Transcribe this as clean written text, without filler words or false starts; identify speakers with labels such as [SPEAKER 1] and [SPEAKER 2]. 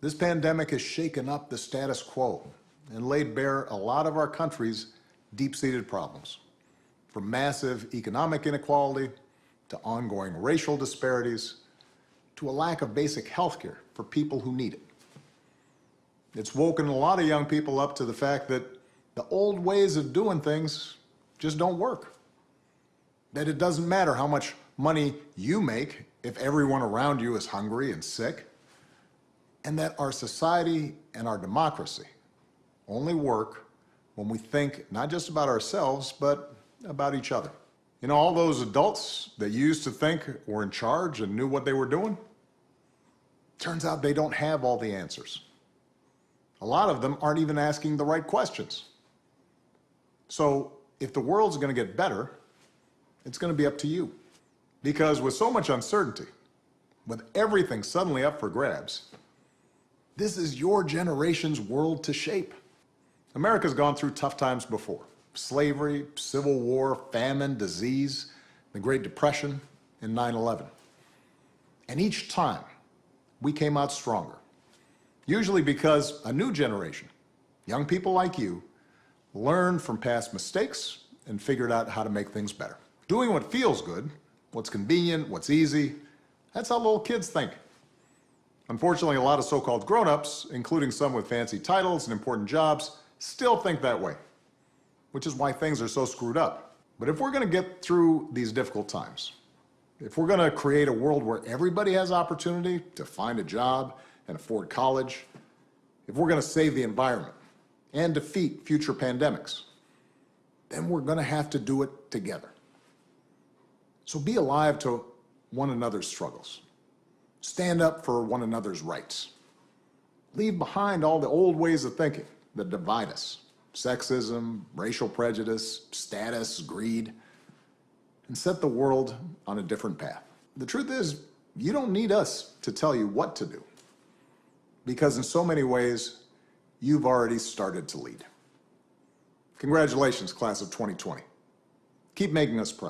[SPEAKER 1] This pandemic has shaken up the status quo and laid bare a lot of our country's deep-seated problems, from massive economic inequality to ongoing racial disparities to a lack of basic health care for people who need it. It's woken a lot of young people up to the fact that the old ways of doing things just don't work. That it doesn't matter how much money you make if everyone around you is hungry and sick. And that our society and our democracy only work when we think not just about ourselves, but about each other. You know, all those adults that you used to think were in charge and knew what they were doing, turns out they don't have all the answers. A lot of them aren't even asking the right questions. So if the world's going to get better, it's going to be up to you. Because with so much uncertainty, with everything suddenly up for grabs, this is your generation's world to shape. America's gone through tough times before. Slavery, civil war, famine, disease, the Great Depression, and 9/11. And each time, we came out stronger. Usually because a new generation, young people like you, learned from past mistakes and figured out how to make things better. Doing what feels good, what's convenient, what's easy, that's how little kids think. Unfortunately, a lot of so-called grown-ups, including some with fancy titles and important jobs, still think that way, which is why things are so screwed up. But if we're going to get through these difficult times, if we're going to create a world where everybody has opportunity to find a job and afford college, if we're going to save the environment and defeat future pandemics, then we're going to have to do it together. So be alive to one another's struggles. Stand up for one another's rights. Leave behind all the old ways of thinking that divide us. Sexism, racial prejudice, status, greed, and set the world on a different path. The truth is, you don't need us to tell you what to do, because in so many ways, you've already started to lead. Congratulations, class of 2020. Keep making us proud.